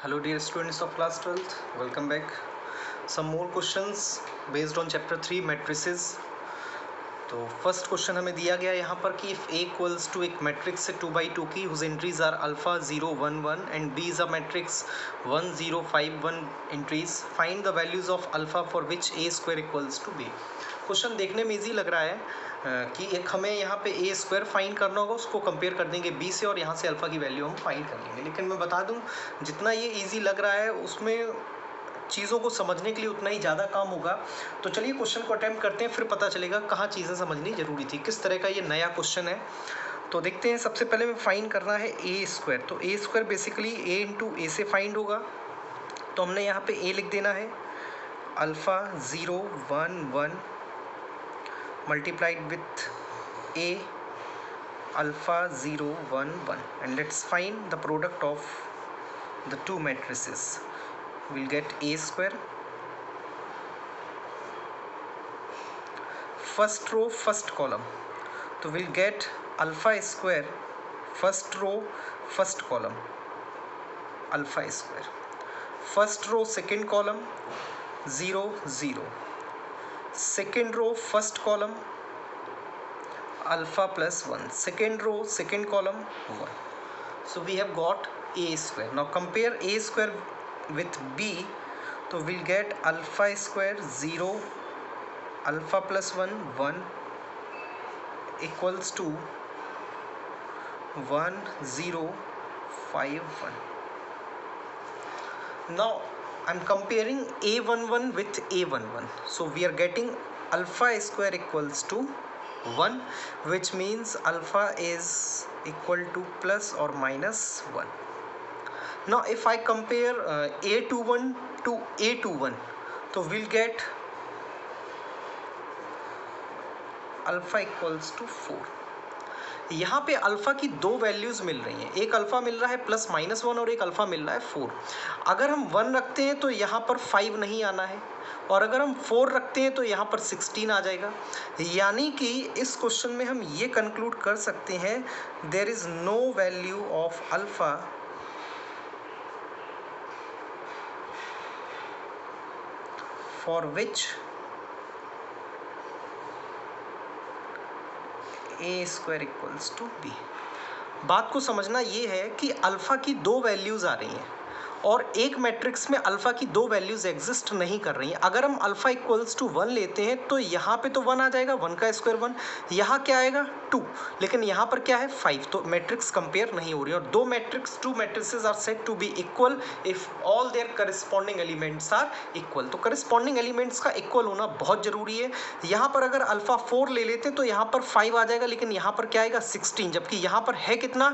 Hello dear students of class 12th, welcome back. Some more questions based on chapter 3 matrices. तो first question हमें दिया गया यहाँ पर कि इफ A इक्वल्स टू एक मैट्रिक्स 2/2 की whose entries are alpha 0 1 1 and B is a matrix 1 0 5 1 entries, find the values of alpha for which A square equals to B। Question देखने में इजी लग रहा है कि एक हमें यहाँ पे A स्क्वायर फाइंड करना होगा, उसको कंपेयर कर देंगे B से और यहाँ से अल्फा की वैल्यू हम फाइंड कर लेंगे। लेकिन मैं बता दूँ, जितना ये ईजी लग रहा है उसमें चीज़ों को समझने के लिए उतना ही ज़्यादा काम होगा। तो चलिए क्वेश्चन को अटेम्प्ट करते हैं, फिर पता चलेगा कहाँ चीज़ें समझनी जरूरी थी, किस तरह का ये नया क्वेश्चन है। तो देखते हैं, सबसे पहले में फाइंड करना है ए स्क्वायर। तो ए स्क्वायर बेसिकली ए इंटू ए से फाइंड होगा। तो हमने यहाँ पे ए लिख देना है, alpha 0 1 1 multiplied with A alpha 0 1 1 and let's find the product of the two matrices. We'll get A square, first row first column, so we'll get alpha square, first row first column, alpha square, first row second column 0 0, second row first column alpha plus 1, second row second column 1. So we have got A square. Now compare A square with B, so we'll get alpha square 0 alpha plus 1 1 equals to 1 0 5 1. Now I'm comparing A11 with A11, so we are getting alpha square equals to 1, which means alpha is equal to plus or minus 1. Now if I compare A21 to A21, so we'll get alpha equals to 4। यहाँ पे alpha की दो values मिल रही हैं, एक alpha मिल रहा है plus minus 1 और एक अल्फ़ा मिल रहा है 4। अगर हम 1 रखते हैं तो यहाँ पर 5 नहीं आना है, और अगर हम 4 रखते हैं तो यहाँ पर 16 आ जाएगा। यानी कि इस क्वेश्चन में हम ये कंक्लूड कर सकते हैं, there is no value of alpha for which A square equals to B. बात को समझना ये है कि अल्फ़ा की दो वैल्यूज़ आ रही हैं और एक मैट्रिक्स में अल्फ़ा की दो वैल्यूज़ एग्जिस्ट नहीं कर रही हैं। अगर हम अल्फ़ा इक्वल्स टू 1 लेते हैं तो यहाँ पे तो 1 आ जाएगा, 1 का स्क्वायर 1, यहाँ क्या आएगा 2, लेकिन यहाँ पर क्या है 5। तो मैट्रिक्स कंपेयर नहीं हो रही है। और दो matrix, two matrices are said to be equal if all their corresponding elements are equal. तो करस्पॉन्डिंग एलिमेंट्स का इक्वल होना बहुत ज़रूरी है। यहाँ पर अगर अल्फ़ा 4 ले लेते तो यहाँ पर 5 आ जाएगा, लेकिन यहाँ पर क्या आएगा 16, जबकि यहाँ पर है कितना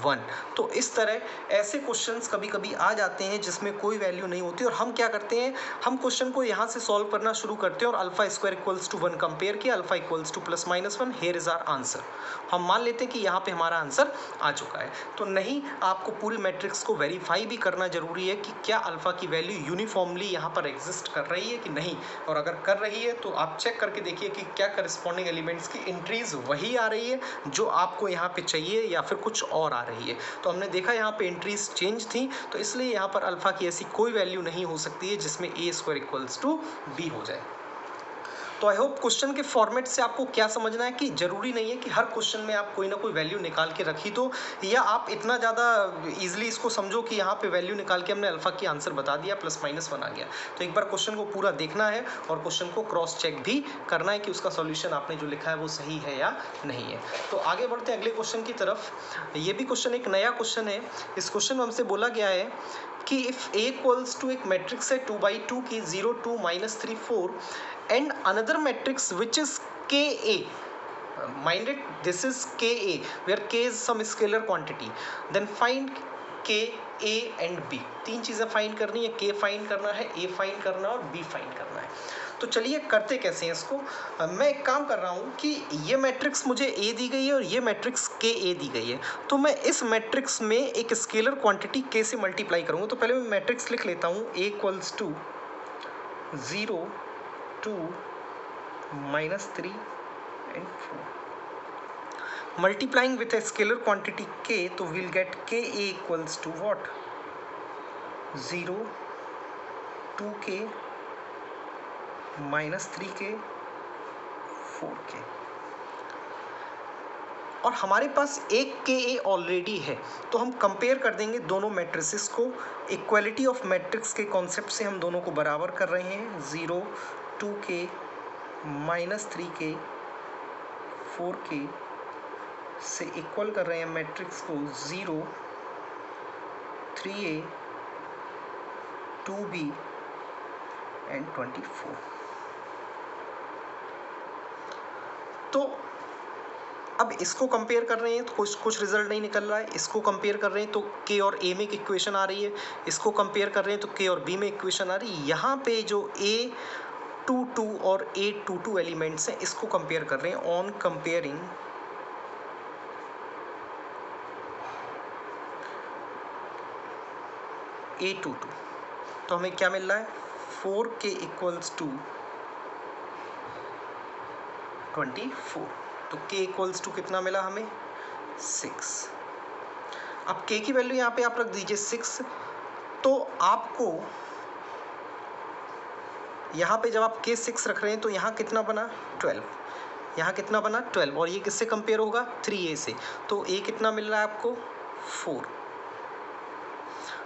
1। तो इस तरह ऐसे क्वेश्चंस कभी कभी आ जाते हैं जिसमें कोई वैल्यू नहीं होती, और हम क्या करते हैं, हम क्वेश्चन को यहाँ से सॉल्व करना शुरू करते हैं और alpha square equals to 1 compare किया, alpha equals to plus minus 1, here is our answer. हम मान लेते हैं कि यहाँ पे हमारा आंसर आ चुका है। तो नहीं, आपको पूरी मैट्रिक्स को वेरीफाई भी करना जरूरी है कि क्या अल्फा की वैल्यू यूनिफॉर्मली यहाँ पर एग्जिस्ट कर रही है कि नहीं, और अगर कर रही है तो आप चेक करके देखिए कि क्या करस्पॉन्डिंग एलिमेंट्स की एंट्रीज वही आ रही है जो आपको यहाँ पे चाहिए या फिर कुछ और आ रही है। तो हमने देखा यहाँ पे एंट्रीज चेंज थी, तो इसलिए यहाँ पर अल्फा की ऐसी कोई वैल्यू नहीं हो सकती है जिसमें ए स्क्वायर इक्वल्स टू बी हो जाए। तो आई होप क्वेश्चन के फॉर्मेट से आपको क्या समझना है कि जरूरी नहीं है कि हर क्वेश्चन में आप कोई ना कोई वैल्यू निकाल के रखी दो, या आप इतना ज़्यादा इजीली इसको समझो कि यहाँ पे वैल्यू निकाल के हमने अल्फा की आंसर बता दिया, प्लस माइनस 1 आ गया। तो एक बार क्वेश्चन को पूरा देखना है और क्वेश्चन को क्रॉस चेक भी करना है कि उसका सॉल्यूशन आपने जो लिखा है वो सही है या नहीं है। तो आगे बढ़ते हैं अगले क्वेश्चन की तरफ। ये भी क्वेश्चन एक नया क्वेश्चन है। इस क्वेश्चन में हमसे बोला गया है कि इफ ए इक्वल्स टू एक मैट्रिक्स है 2/2 की 0 2 -3 4 and another matrix which is Ka, mind it, this is Ka, where K is some scalar quantity, then find K, A and B। तीन चीज़ें फाइंड करनी है, K फाइंड करना है, A find करना है और B फाइंड करना है। तो चलिए करते कैसे हैं इसको। मैं एक काम कर रहा हूँ कि ये मैट्रिक्स मुझे A दी गई है और ये मैट्रिक्स Ka दी गई है, तो मैं इस मैट्रिक्स में एक स्केलर क्वांटिटी K से मल्टीप्लाई करूँगा। तो पहले मैं मैट्रिक्स लिख लेता हूँ, A equals to 0 2 -3 and 4, multiplying with a scalar quantity k, तो we'll get Ka equals to what, 0 2k -3k 4k। और हमारे पास एक के ए ऑलरेडी है, तो हम कंपेयर कर देंगे दोनों मैट्रिसेस को। इक्वलिटी ऑफ मैट्रिक्स के कॉन्सेप्ट से हम दोनों को बराबर कर रहे हैं। 0 2k -3k 4k से इक्वल कर रहे हैं मैट्रिक्स को 0 3a 2b एंड 24। तो अब इसको कंपेयर कर रहे हैं तो कुछ रिजल्ट नहीं निकल रहा है। इसको कंपेयर कर रहे हैं तो के और ए में एक इक्वेशन आ रही है। इसको कंपेयर कर रहे हैं तो के और बी में इक्वेशन आ रही है। यहाँ पे जो A22 और A22 एलिमेंट्स हैं, इसको कंपेयर कर रहे हैं। ऑन कंपेयरिंग A22 तो हमें क्या मिल रहा है? 4k equals to 24। तो k इक्वल्स टू कितना मिला हमें? 6। अब k की वैल्यू यहाँ पे आप रख दीजिए 6। तो आपको यहाँ पे जब आप k 6 रख रहे हैं तो यहाँ कितना बना? 12। यहाँ कितना बना? 12। और ये किससे कंपेयर होगा? 3a से। तो a कितना मिल रहा है आपको? 4।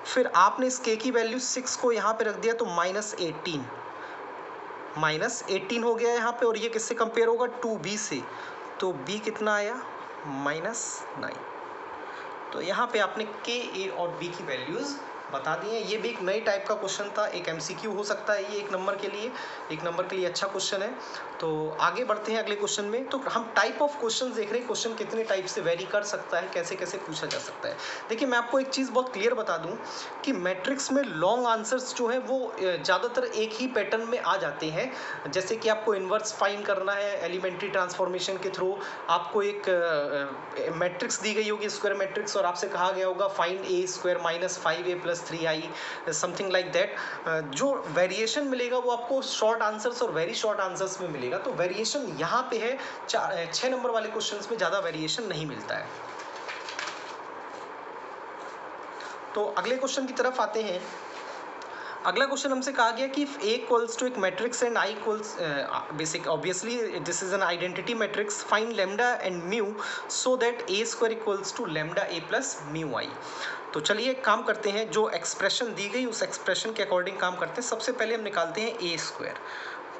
फिर आपने इस k की वैल्यू 6 को यहाँ पे रख दिया तो -18 हो गया यहाँ पे। और ये किससे कंपेयर होगा? 2b से। तो b कितना आया? -9। तो यहाँ पे आपने k, a और b की वैल्यूज़ बता दी हैं। ये भी एक नए टाइप का क्वेश्चन था, एक MCQ हो सकता है ये एक नंबर के लिए अच्छा क्वेश्चन है। तो आगे बढ़ते हैं अगले क्वेश्चन में। तो हम टाइप ऑफ क्वेश्चन देख रहे हैं, क्वेश्चन कितने टाइप से वेरी कर सकता है, कैसे कैसे पूछा जा सकता है। देखिए मैं आपको एक चीज़ बहुत क्लियर बता दूं कि मैट्रिक्स में लॉन्ग आंसर्स जो है वो ज़्यादातर एक ही पैटर्न में आ जाते हैं। जैसे कि आपको इन्वर्स फाइंड करना है एलिमेंट्री ट्रांसफॉर्मेशन के थ्रू, आपको एक मैट्रिक्स दी गई होगी स्क्वायर मैट्रिक्स, और आपसे कहा गया होगा find a² - 5a + 3i something like that. जो वेरिएशन मिलेगा वो आपको शॉर्ट आंसर्स और वेरी शॉर्ट आंसर्स में मिलेगा। तो वेरिएशन यहाँ पे है 6 नंबर वाले क्वेश्चंस में ज़्यादा वेरिएशन नहीं मिलता है। तो अगले क्वेश्चन की तरफ आते हैं। अगला क्वेश्चन हमसे कहा गया कि if a equals to एक matrix and i equals basic obviously this is an identity matrix, find lambda and mu so that a² equals to lambda a plus mu i। तो चलिए एक काम करते हैं, जो एक्सप्रेशन दी गई उस एक्सप्रेशन के अकॉर्डिंग काम करते हैं। सबसे पहले हम निकालते हैं a²।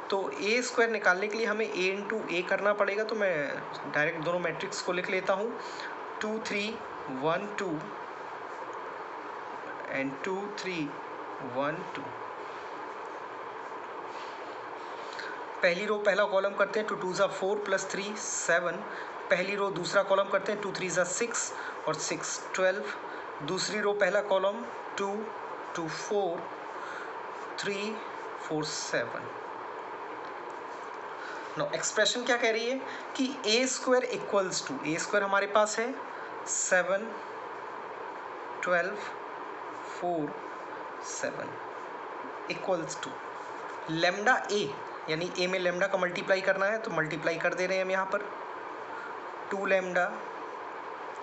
तो a² निकालने के लिए हमें a इंटू a करना पड़ेगा। तो मैं डायरेक्ट दोनों मैट्रिक्स को लिख लेता हूँ। 2 3 1 2 एंड 2 3 1 2। पहली रो पहला कॉलम करते हैं, 2 2 ज़ा 4 + 3 7। पहली रो दूसरा कॉलम करते हैं, 2 3 ज़ा 6 और 6 12। दूसरी रो पहला कॉलम 2 2 4 3 4 7। नो एक्सप्रेशन क्या कह रही है कि a² इक्वल्स टू, a² हमारे पास है 7 12 4 7 इक्वल्स टू लैम्डा a, यानी a में लैम्डा का मल्टीप्लाई करना है तो मल्टीप्लाई कर दे रहे हैं हम यहाँ पर। 2 lambda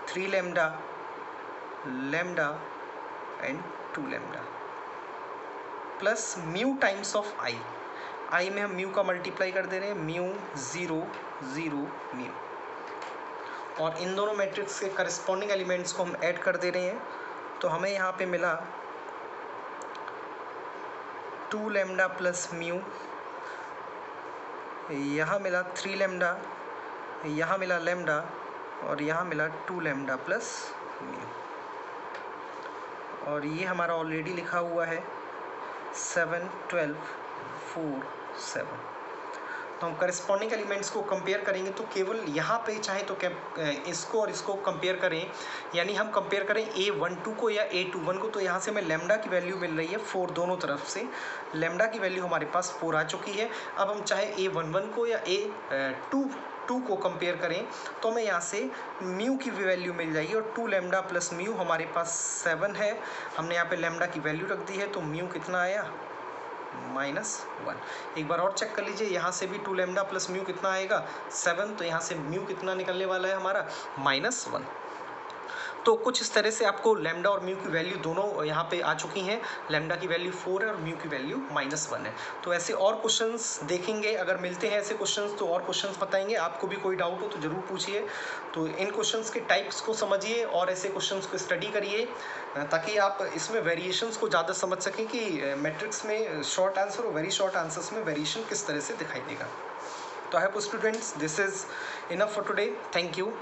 3 lambda lambda and 2 lambda plus mu times of i में हम म्यू का मल्टीप्लाई कर दे रहे हैं, म्यू 0 0 म्यू। और इन दोनों मैट्रिक्स के करस्पॉन्डिंग एलिमेंट्स को हम ऐड कर दे रहे हैं। तो हमें यहाँ पे मिला 2 लैम्डा प्लस म्यू, यहाँ मिला 3 लैम्डा, यहाँ मिला लैम्डा और यहाँ मिला 2 लैम्डा प्लस म्यू। और ये हमारा ऑलरेडी लिखा हुआ है 7 12 4 7। तो हम करस्पॉन्डिंग एलिमेंट्स को कंपेयर करेंगे तो केवल यहाँ पे चाहे तो इसको और इसको कंपेयर करें, यानी हम कंपेयर करें a12 को या a21 को। तो यहाँ से हमें लैम्डा की वैल्यू मिल रही है 4 दोनों तरफ से। लैम्डा की वैल्यू हमारे पास 4 आ चुकी है। अब हम चाहे a11 को या a22 को कंपेयर करें तो हमें यहाँ से म्यू की वैल्यू मिल जाएगी। और 2 लैम्डा प्लस म्यू हमारे पास 7 है। हमने यहाँ पे लैम्डा की वैल्यू रख दी है तो म्यू कितना आया? -1। एक बार और चेक कर लीजिए, यहाँ से भी 2 लैम्डा प्लस म्यू कितना आएगा? 7। तो यहाँ से म्यू कितना निकलने वाला है हमारा? -1। तो कुछ इस तरह से आपको लैम्डा और म्यू की वैल्यू दोनों यहाँ पे आ चुकी हैं। लैम्डा की वैल्यू 4 है और म्यू की वैल्यू -1 है। तो ऐसे और क्वेश्चंस देखेंगे, अगर मिलते हैं ऐसे क्वेश्चंस तो और क्वेश्चंस बताएंगे। आपको भी कोई डाउट हो तो ज़रूर पूछिए। तो इन क्वेश्चंस के टाइप्स को समझिए और ऐसे क्वेश्चंस को स्टडी करिए, ताकि आप इसमें वेरिएशंस को ज़्यादा समझ सकें कि मैट्रिक्स में शॉर्ट आंसर और वेरी शॉर्ट आंसर्स में वेरिएशन किस तरह से दिखाई देगा। तो I hope students this is enough for today. Thank you.